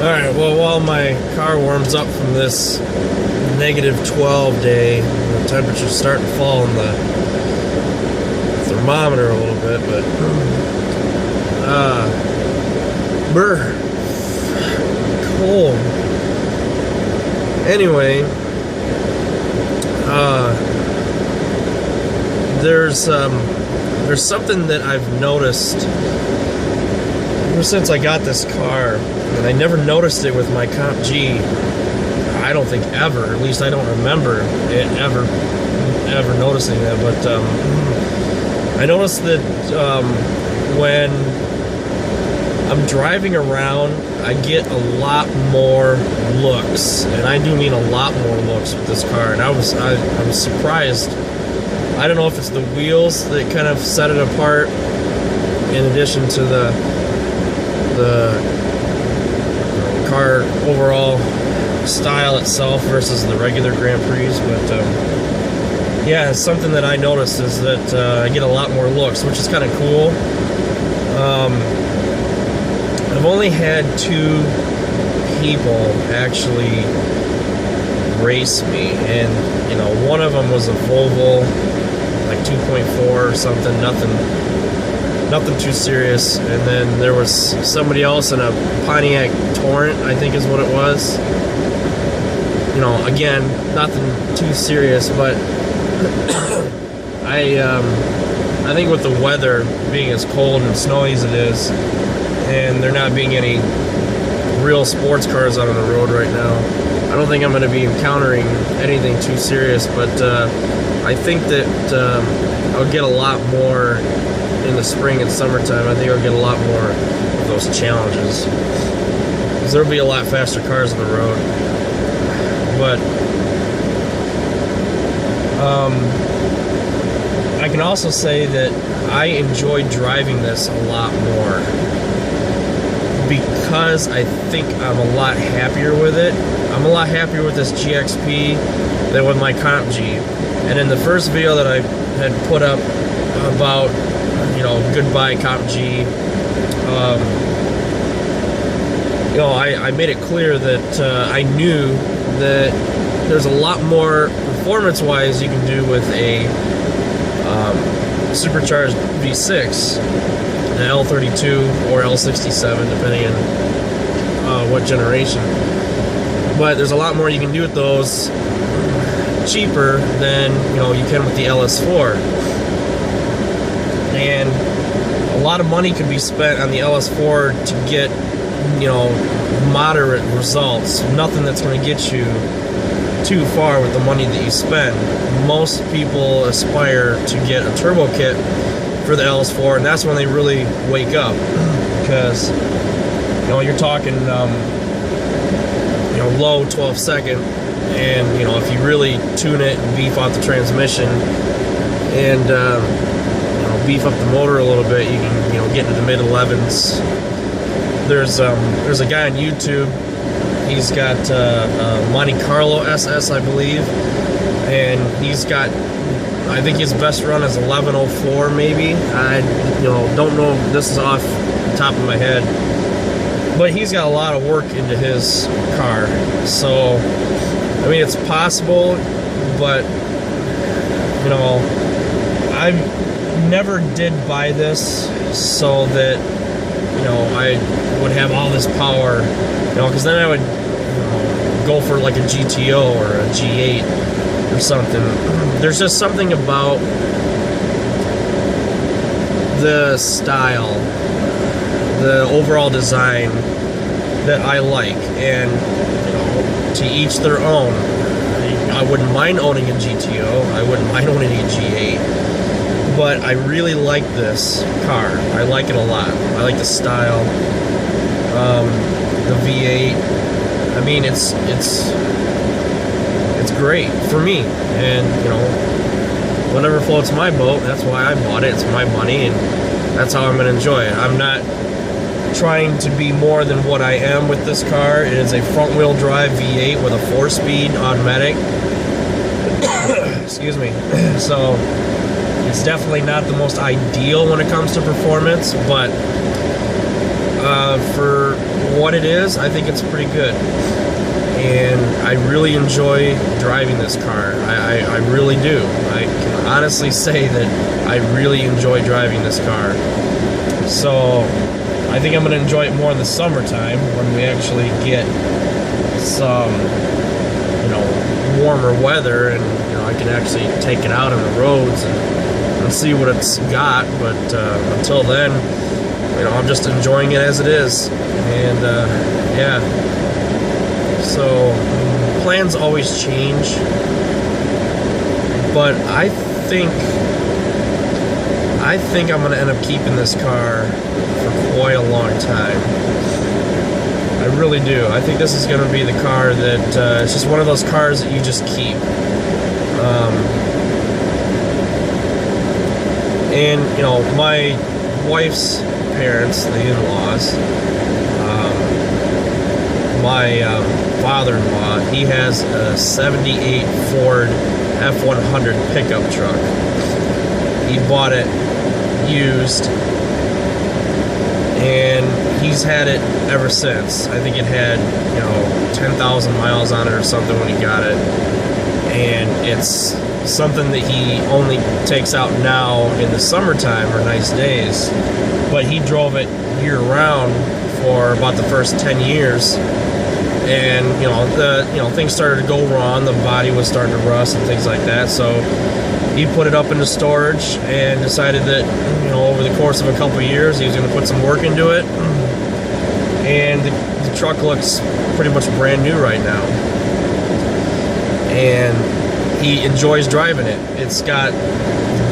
Alright, well, while my car warms up from this -12 day, the temperature's starting to fall in the thermometer a little bit, but cold. Anyway, there's something that I've noticed ever since I got this car, and I never noticed it with my Comp G. I don't think ever. At least I don't remember it ever noticing that. But I noticed that when I'm driving around, I get a lot more looks, and I do mean a lot more looks with this car. And I was surprised. I don't know if it's the wheels that kind of set it apart, in addition to the car overall style itself versus the regular Grand Prix. But yeah, something that I noticed is that I get a lot more looks, which is kind of cool. I've only had 2 people actually race me, and you know, one of them was a Volvo, like 2.4 or something, nothing too serious. And then there was somebody else in a Pontiac Torrent, I think is what it was. You know, again, nothing too serious, but I think with the weather being as cold and snowy as it is, and there not being any real sports cars out on the road right now, I don't think I'm going to be encountering anything too serious. But I think that I'll get a lot more in the spring and summertime. I think I'll get a lot more of those challenges, because there'll be a lot faster cars on the road. But I can also say that I enjoy driving this a lot more, because I think I'm a lot happier with it. I'm a lot happier with this GXP than with my Comp G. And in the first video that I had put up about, you know, goodbye Comp G, you know, I made it clear that I knew that there's a lot more performance-wise you can do with a supercharged V6, an L32 or L67, depending on what generation. But there's a lot more you can do with those cheaper than, you know, you can with the LS4. And a lot of money can be spent on the LS4 to get, you know, moderate results. Nothing that's going to get you too far with the money that you spend. Most people aspire to get a turbo kit for the LS4, and that's when they really wake up, because, you know, you're talking you know, low 12-second, and you know, if you really tune it and beef out the transmission and you know, beef up the motor a little bit, you can, you know, get into the mid-11s. There's a guy on YouTube. He's got Monte Carlo SS, I believe, and he's got, I think his best run is 11:04 maybe. I, you know, don't know, this is off the top of my head, but he's got a lot of work into his car. So I mean, it's possible, but you know, I never did buy this so that, you know, I would have all this power, you know, because then I would, you know, go for like a GTO or a G8 or something. There's just something about the style, the overall design that I like, and you know, to each their own. I wouldn't mind owning a GTO, I wouldn't mind owning a G8, but I really like this car. I like it a lot. I like the style, the V8. I mean, it's great for me, and you know, whatever floats my boat, that's why I bought it. It's my money, and that's how I'm going to enjoy it. I'm not trying to be more than what I am with this car. It is a front-wheel drive V8 with a 4-speed automatic. Excuse me. So it's definitely not the most ideal when it comes to performance, but for what it is, I think it's pretty good. And I really enjoy driving this car. I really do. I can honestly say that I really enjoy driving this car. So I think I'm going to enjoy it more in the summertime when we actually get some, warmer weather, and I can actually take it out on the roads and see what it's got. But until then, I'm just enjoying it as it is. And yeah. So plans always change, but I think I'm going to end up keeping this car for quite a long time. I really do. I think this is going to be the car that it's just one of those cars that you just keep. And my wife's parents, the in-laws, my father-in-law, he has a 78 Ford F-100 pickup truck. He bought it used, and he's had it ever since. I think it had 10,000 miles on it or something when he got it, and it's something that he only takes out now in the summertime or nice days, but he drove it year-round for about the first 10 years. And things started to go wrong. The body was starting to rust and things like that. So he put it up into storage and decided that over the course of a couple of years he was going to put some work into it. And the truck looks pretty much brand new right now. And he enjoys driving it. It's got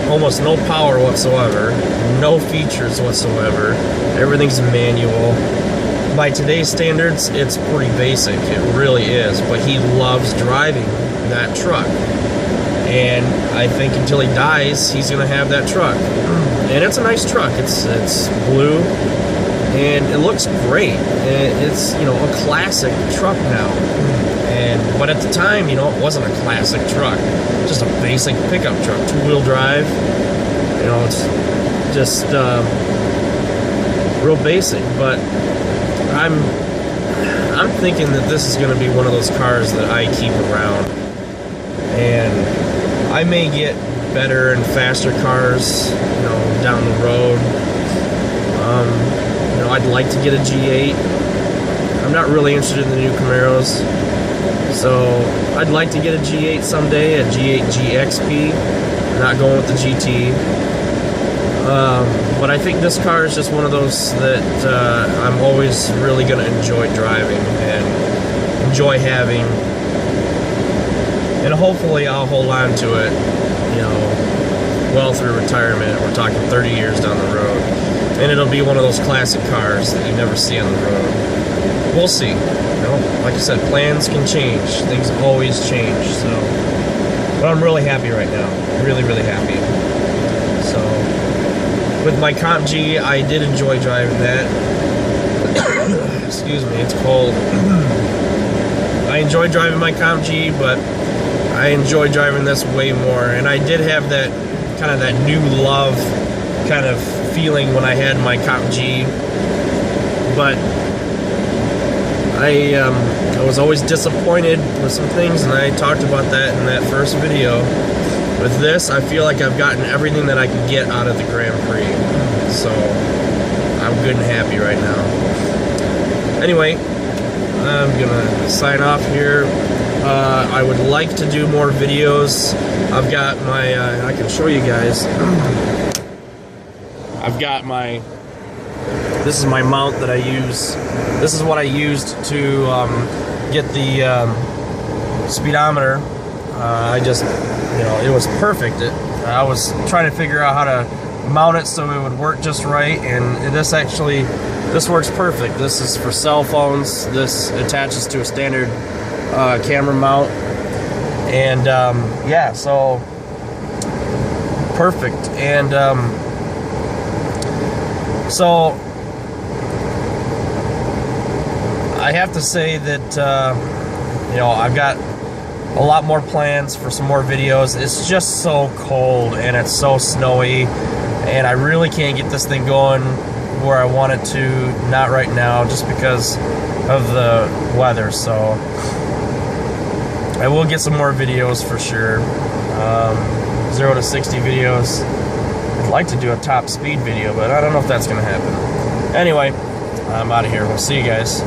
almost no power whatsoever, no features whatsoever. Everything's manual. By today's standards, it's pretty basic. It really is. But he loves driving that truck. And I think until he dies, he's going to have that truck. And it's a nice truck. It's blue, and it looks great. It's a classic truck now. But at the time, it wasn't a classic truck. Just a basic pickup truck, 2-wheel drive. It's just real basic. But I'm thinking that this is going to be one of those cars that I keep around, and I may get better and faster cars, down the road. I'd like to get a G8. I'm not really interested in the new Camaros, so I'd like to get a G8 someday, a G8 GXP. I'm not going with the GT. But I think this car is just one of those that I'm always really going to enjoy driving and enjoy having, and hopefully I'll hold on to it, well through retirement. We're talking 30 years down the road, and it'll be one of those classic cars that you never see on the road. We'll see. Like I said, plans can change. Things always change. So, but I'm really happy right now. Really, really happy. So, with my Comp G, I did enjoy driving that. Excuse me, it's cold. I enjoyed driving my Comp G, but I enjoy driving this way more. And I did have that kind of that new love kind of feeling when I had my Comp G. But I was always disappointed with some things, and I talked about that in that first video. With this, I feel like I've gotten everything that I could get out of the Grand Prix. So, I'm good and happy right now. Anyway, I'm gonna sign off here. I would like to do more videos. I've got my, I can show you guys. I've got my, this is my mount that I use. This is what I used to get the speedometer. I just, it was perfect. I was trying to figure out how to mount it so it would work just right, and this works perfect. This is for cell phones. This attaches to a standard camera mount, and yeah, so perfect. And so I have to say that I've got a lot more plans for some more videos. It's just so cold and it's so snowy, and I really can't get this thing going where I want it to, not right now, just because of the weather. So I will get some more videos for sure. 0 to 60 videos. I'd like to do a top speed video, but I don't know if that's gonna happen. Anyway, I'm out of here. We'll see you guys.